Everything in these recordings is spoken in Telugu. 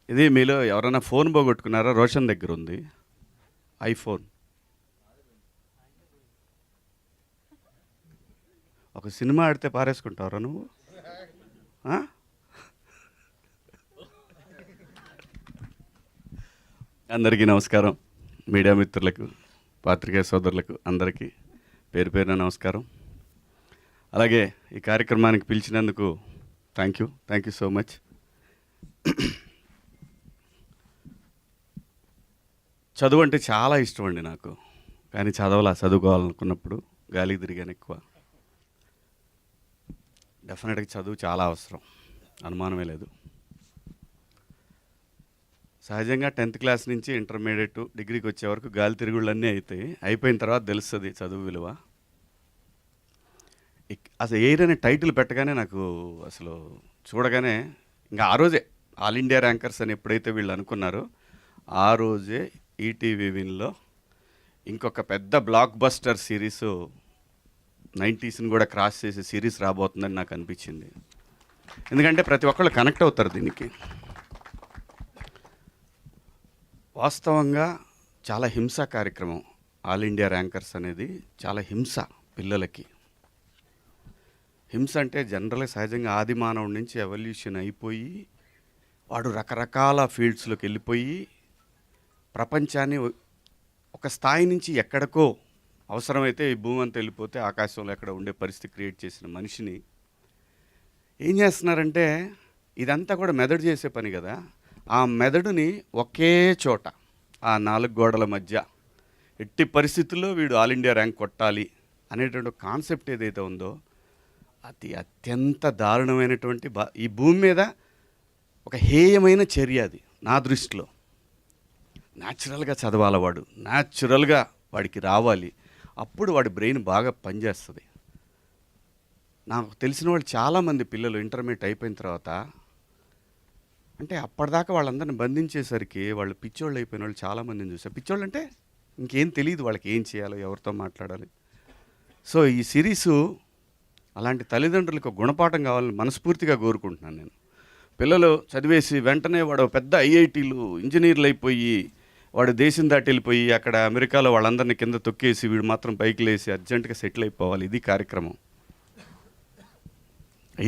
ఇది మీలో ఎవరైనా ఫోన్ పోగొట్టుకున్నారా? రోషన్ దగ్గర ఉంది ఐఫోన్. ఒక సినిమా ఆడితే పారేసుకుంటావరా నువ్వు? అందరికీ నమస్కారం. మీడియా మిత్రులకు, పాత్రికేయ సోదరులకు అందరికీ పేరు పేరున నమస్కారం. అలాగే ఈ కార్యక్రమానికి పిలిచినందుకు థ్యాంక్ యూ సో మచ్. చదువు అంటే చాలా ఇష్టం అండి నాకు, కానీ చదువుకోవాలనుకున్నప్పుడు గాలికి తిరిగాను ఎక్కువ. డెఫినెట్గా చదువు చాలా అవసరం, అనుమానమే లేదు. సహజంగా 10th క్లాస్ నుంచి ఇంటర్మీడియట్ డిగ్రీకి వచ్చే వరకు గాలి తిరుగుళ్ళన్నీ అవుతాయి. అయిపోయిన తర్వాత తెలుస్తుంది చదువు విలువ. అసలు ఎయిర్ అనే టైటిల్ పెట్టగానే నాకు అసలు చూడగానే ఇంకా ఆ రోజే ఆల్ ఇండియా ర్యాంకర్స్ అని ఎప్పుడైతే వీళ్ళు అనుకున్నారో ఆ రోజే ఈటీవీ విన్లో ఇంకొక పెద్ద బ్లాక్ బస్టర్ సిరీస్ 90sని కూడా క్రాస్ చేసే సిరీస్ రాబోతుందని నాకు అనిపించింది. ఎందుకంటే ప్రతి ఒక్కళ్ళు కనెక్ట్ అవుతారు దీనికి. వాస్తవంగా చాలా హింస కార్యక్రమం ఆల్ ఇండియా ర్యాంకర్స్ అనేది. చాలా హింస పిల్లలకి. హింస అంటే జనరల్గా సహజంగా ఆది మానవుడి నుంచి ఎవల్యూషన్ అయిపోయి వాడు రకరకాల ఫీల్డ్స్లోకి వెళ్ళిపోయి ప్రపంచాన్ని ఒక స్థాయి నుంచి ఎక్కడికో అవసరమైతే ఈ భూమి అంతా వెళ్ళిపోతే ఆకాశంలో ఎక్కడ ఉండే పరిస్థితి క్రియేట్ చేసిన మనిషిని ఏం చేస్తున్నారంటే, ఇదంతా కూడా మెదడు చేసే పని కదా, ఆ మెదడుని ఒకే చోట ఆ 4 గోడల మధ్య ఎట్టి పరిస్థితుల్లో వీడు ఆల్ ఇండియా ర్యాంక్ కొట్టాలి అనేటువంటి కాన్సెప్ట్ ఏదైతే ఉందో అది అత్యంత దారుణమైనటువంటి ఈ భూమి మీద ఒక హేయమైన చర్య అది నా దృష్టిలో. న్యాచురల్గా చదవాలి వాడు, న్యాచురల్గా వాడికి రావాలి, అప్పుడు వాడి బ్రెయిన్ బాగా పనిచేస్తుంది. నాకు తెలిసిన వాళ్ళు చాలామంది పిల్లలు ఇంటర్మీడియట్ అయిపోయిన తర్వాత, అంటే అప్పటిదాకా వాళ్ళందరిని బంధించేసరికి వాళ్ళు పిచ్చోళ్ళు అయిపోయిన వాళ్ళు చాలామందిని చూసారు. పిచ్చోళ్ళు అంటే ఇంకేం తెలియదు వాళ్ళకి, ఏం చేయాలో, ఎవరితో మాట్లాడాలి. సో ఈ సిరీసు అలాంటి తల్లిదండ్రులకు గుణపాఠం కావాలని మనస్ఫూర్తిగా కోరుకుంటున్నాను నేను. పిల్లలు చదివేసి వెంటనే వాడు పెద్ద ఐఐటీలు ఇంజనీర్లు అయిపోయి వాడు దేశం దాటి వెళ్ళిపోయి అక్కడ అమెరికాలో వాళ్ళందరినీ కింద తొక్కేసి వీడు మాత్రం పైకి లేసి అర్జెంటుగా సెటిల్ అయిపోవాలి, ఇది కార్యక్రమం.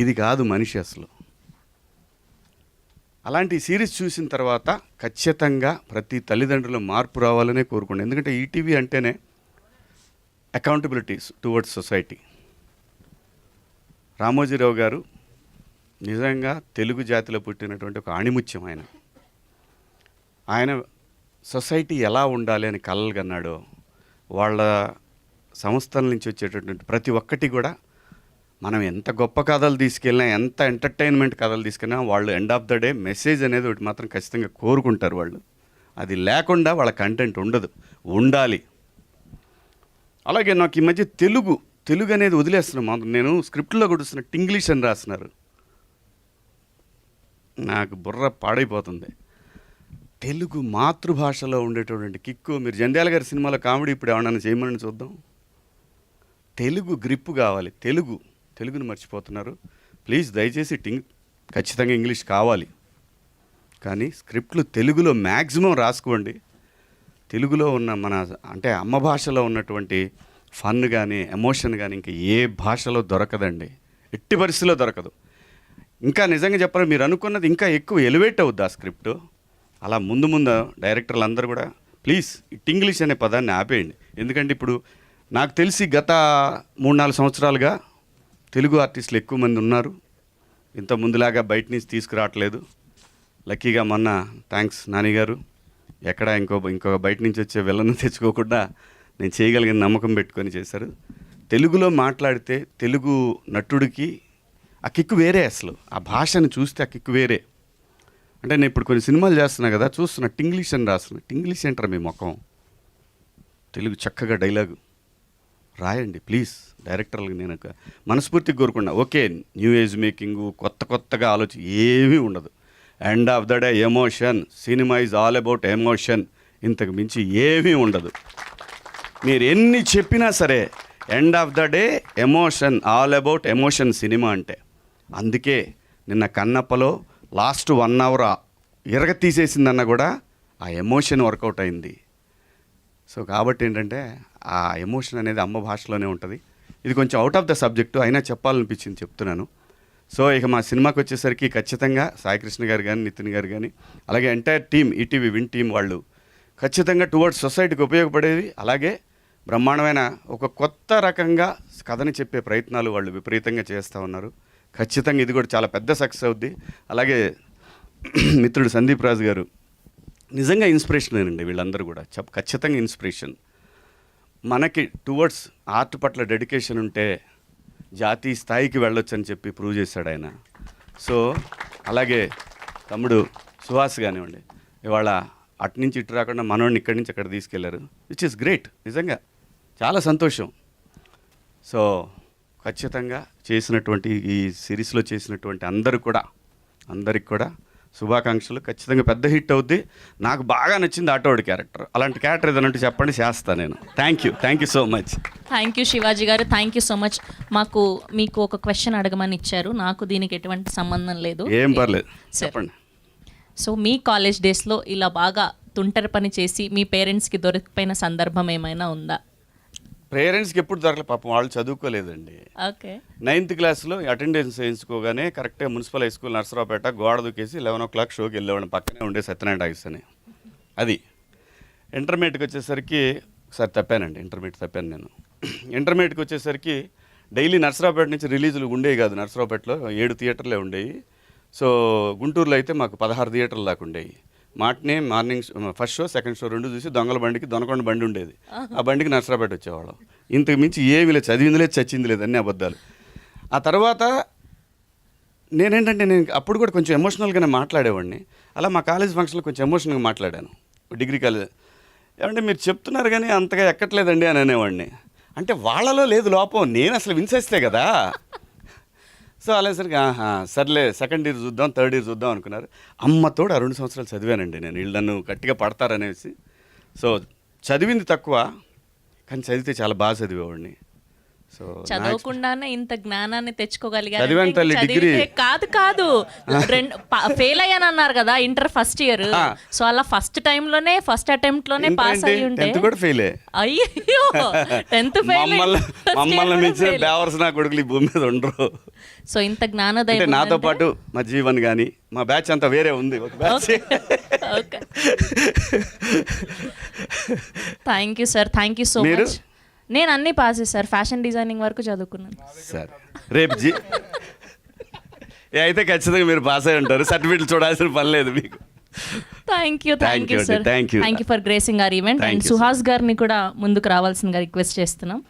ఇది కాదు మనిషి అసలు. అలాంటి సిరీస్ చూసిన తర్వాత ఖచ్చితంగా ప్రతి తల్లిదండ్రులు మార్పు రావాలనే కోరుకోండి. ఎందుకంటే ఈటీవీ అంటేనే అకౌంటబిలిటీస్ టువర్డ్స్ సొసైటీ. రామోజీరావు గారు నిజంగా తెలుగు జాతిలో పుట్టినటువంటి ఒక ఆణిముత్యం. ఆయన సొసైటీ ఎలా ఉండాలి అని కలలు కన్నాడో, వాళ్ళ సంస్థల నుంచి వచ్చేటటువంటి ప్రతి ఒక్కటి కూడా మనం ఎంత గొప్ప కథలు తీసుకెళ్ళినా, ఎంత ఎంటర్టైన్మెంట్ కథలు తీసుకెళ్ళినా వాళ్ళు end of the day message అనేది ఒకటి మాత్రం ఖచ్చితంగా కోరుకుంటారు వాళ్ళు. అది లేకుండా వాళ్ళ కంటెంట్ ఉండదు, ఉండాలి. అలాగే నాకు ఈ మధ్య తెలుగు అనేది వదిలేస్తున్నాం. నేను స్క్రిప్ట్లో కూడా ఇంగ్లీష్ అని రాస్తున్నారు. నాకు బుర్ర పాడైపోతుంది. తెలుగు మాతృభాషలో ఉండేటటువంటి కిక్కు. మీరు జంధ్యాల గారి సినిమాలో కామెడీ ఇప్పుడు ఏమన్నా చేయమని చూద్దాం. తెలుగు గ్రిప్పు కావాలి. తెలుగుని మర్చిపోతున్నారు. ప్లీజ్ దయచేసి ఖచ్చితంగా ఇంగ్లీష్ కావాలి, కానీ స్క్రిప్ట్లు తెలుగులో మ్యాక్సిమం రాసుకోండి. తెలుగులో ఉన్న మన అంటే అమ్మ భాషలో ఉన్నటువంటి ఫన్ కానీ ఎమోషన్ కానీ ఇంకా ఏ భాషలో దొరకదండి, ఎట్టి పరిస్థితిలో దొరకదు. ఇంకా నిజంగా చెప్పాలి, మీరు అనుకున్నది ఇంకా ఎక్కువ ఎలివేట్ అవుద్ది ఆ స్క్రిప్ట్. అలా ముందు డైరెక్టర్లు అందరూ కూడా ప్లీజ్ ఇంగ్లీష్ అనే పదాన్ని ఆపేయండి. ఎందుకంటే ఇప్పుడు నాకు తెలిసి గత 3-4 సంవత్సరాలుగా తెలుగు ఆర్టిస్టులు ఎక్కువ మంది ఉన్నారు. ఇంత ముందులాగా బయట నుంచి తీసుకురావట్లేదు. లక్కీగా మొన్న థ్యాంక్స్ నాని గారు ఎక్కడ ఇంకో బయట నుంచి వచ్చే విలన్ తెచ్చుకోకుండా నేను చేయగలిగిన నమ్మకం పెట్టుకొని చేశారు. తెలుగులో మాట్లాడితే తెలుగు నటుడికి ఆ కిక్కు వేరే. అసలు ఆ భాషను చూస్తే ఆ కిక్కు వేరే. అంటే నేను ఇప్పుడు కొన్ని సినిమాలు చేస్తున్నా కదా, చూస్తున్నా ఇంగ్లీష్ అని రాస్తున్నా. ఇంగ్లీష్ ఏంటారు మీ ముఖం? తెలుగు చక్కగా డైలాగు రాయండి ప్లీజ్. డైరెక్టర్లకు నేను మనస్ఫూర్తిగా కోరుకున్నా. ఓకే, న్యూ ఏజ్ మేకింగు, కొత్తగా ఆలోచన ఏమీ ఉండదు. End of the day emotion. Cinema is all about emotion. ఇంతకు మించి ఏమీ ఉండదు. మీరు ఎన్ని చెప్పినా సరే end of the day emotion, all about emotion cinema అంటే. అందుకే నిన్న కన్నప్పలో లాస్ట్ 1 hour ఇరగ తీసేసిందన్న కూడా ఆ ఎమోషన్ వర్కౌట్ అయింది. సో కాబట్టి ఏంటంటే ఆ ఎమోషన్ అనేది అమ్మ భాషలోనే ఉంటుంది. ఇది కొంచెం అవుట్ ఆఫ్ ద సబ్జెక్టు అయినా చెప్పాలనిపించింది, చెప్తున్నాను. సో ఇక మా సినిమాకి వచ్చేసరికి ఖచ్చితంగా సాయికృష్ణ గారు కానీ, నితిన్ గారు కానీ, అలాగే entire team, ETV win team వాళ్ళు ఖచ్చితంగా టువర్డ్స్ సొసైటీకి ఉపయోగపడేది, అలాగే బ్రహ్మాండమైన ఒక కొత్త రకంగా కథని చెప్పే ప్రయత్నాలు వాళ్ళు విపరీతంగా చేస్తూ ఉన్నారు. ఖచ్చితంగా ఇది కూడా చాలా పెద్ద సక్సెస్ అవుద్ది. అలాగే మిత్రుడు సందీప్ రాజు గారు నిజంగా ఇన్స్పిరేషనేనండి. వీళ్ళందరూ కూడా ఖచ్చితంగా ఇన్స్పిరేషన్. మనకి టువర్డ్స్ ఆర్ట్ పట్ల డెడికేషన్ ఉంటే జాతీయ స్థాయికి వెళ్ళొచ్చు అని చెప్పి ప్రూవ్ చేశాడు ఆయన. సో అలాగే తమ్ముడు సుహాస్ కానివ్వండి, ఇవాళ అటు నుంచి ఇటు రాకుండా మనోడిని ఇక్కడి నుంచి అక్కడ తీసుకెళ్లారు, విచ్ ఇస్ గ్రేట్. నిజంగా చాలా సంతోషం. సో ఖచ్చితంగా చేసినటువంటి ఈ సిరీస్లో చేసినటువంటి అందరికి కూడా శుభాకాంక్షలు. ఖచ్చితంగా పెద్ద హిట్ అవుద్ది. నాకు బాగా నచ్చింది ఆటోడి క్యారెక్టర్. అలాంటి క్యారెక్టర్ ఏదైనా చెప్పండి, చేస్తాను నేను. Thank you so much. Thank you Shivaji గారు, థ్యాంక్ యూ సో మచ్. మీకు ఒక క్వశ్చన్ అడగమని ఇచ్చారు, నాకు దీనికి ఎటువంటి సంబంధం లేదు. ఏం పర్లేదు, చెప్పండి. సో మీ కాలేజ్ డేస్లో ఇలా బాగా తుంటరి పని చేసి మీ పేరెంట్స్కి దొరికిపోయిన సందర్భం ఏమైనా ఉందా? పేరెంట్స్కి ఎప్పుడు దొరకలేదు, పాపం వాళ్ళు చదువుకోలేదండి. ఓకే. 9th క్లాస్లో అటెండెన్స్ వేయించుకోగానే కరెక్ట్గా మున్సిపల్ హై స్కూల్ నర్సరావుపేట గోడ దూకేసి 11 o'clock షోకి వెళ్ళేవాడిని. పక్కనే ఉండే సత్యనారాయణ టాకీస్ అని. అది ఇంటర్మీడియట్కి వచ్చేసరికి ఒకసారి తప్పానండి. ఇంటర్మీడియట్ తప్పాను నేను. ఇంటర్మీడియట్కి వచ్చేసరికి డైలీ నర్సరావుపేట నుంచి రిలీజులు ఉండేవి కాదు. నర్సరావుపేటలో 7 థియేటర్లే ఉండేవి. సో గుంటూరులో అయితే మాకు 16 థియేటర్లు దాకా ఉండేవి. Morning first show, second show 2 చూసి దొంగల బండికి దొనకొండ బండి ఉండేది. ఆ బండికి నర్సరావుపేట వచ్చేవాళ్ళం. ఇంతకు మించి ఏమీ లేదు, చదివింది లేదు, చచ్చింది లేదు, అన్ని అబద్ధాలు. ఆ తర్వాత నేను అప్పుడు కూడా కొంచెం ఎమోషనల్గానే మాట్లాడేవాడిని. అలా మా కాలేజ్ ఫంక్షన్లో కొంచెం ఎమోషనల్గా మాట్లాడాను. Degree college. ఏమంటే మీరు చెప్తున్నారు కానీ అంతగా ఎక్కట్లేదండి అని అనేవాడిని. అంటే వాళ్ళలో లేదు లోపం, నేను అసలు విన్సేస్తే కదా. సో అలాసరికి సర్లే సెకండ్ ఇయర్ చూద్దాం, థర్డ్ ఇయర్ చూద్దాం అనుకున్నారు. అమ్మతోడు ఆ 2 సంవత్సరాలు చదివానండి నేను. వీళ్ళు నన్ను గట్టిగా పడతారనేసి. సో చదివింది తక్కువ, కానీ చదివితే చాలా బాగా చదివేవాడిని. సో చదవకుండానే ఇంత జ్ఞానాన్ని తెచ్చుకోగలిగారు. చదివాను తల్లి, డిగ్రీ కాదు ఫెయిల్ అయ్యాను అన్నారు కదా ఇంటర్ ఫస్ట్ ఇయర్. సో అలా ఫస్ట్ అటెంప్ట్ లోనే పాస్ అయ్యి ఉంటే 10th కూడా ఫెయిలే. అయ్యో 10th ఫెయిల్. మమ్మల్ని మించిన బేవర్స్ నా కొడుకులు ఈ భూమి మీద ఉండరు. సో ఇంత జ్ఞానోదయం నాతో పాటు మా జీవన్ కానీ మా బ్యాచ్ అంతా వేరే ఉంది, ఒక batch. Thank you sir, thank you so much. నేను అన్ని పాస్ సార్, ఫ్యాషన్ డిజైనింగ్ వరకు చదువుకున్నాను సార్. రేపు అయితే ఖచ్చితంగా మీరు పాస్ అయి ఉంటారు. సర్టిఫికెట్లు చూడాల్సిన పని లేదు మీకు. Thank you sir, thank you for gracing our event. And Suhas గారిని కూడా ముందుకు రావాల్సిందిగా రిక్వెస్ట్ చేస్తున్నాం.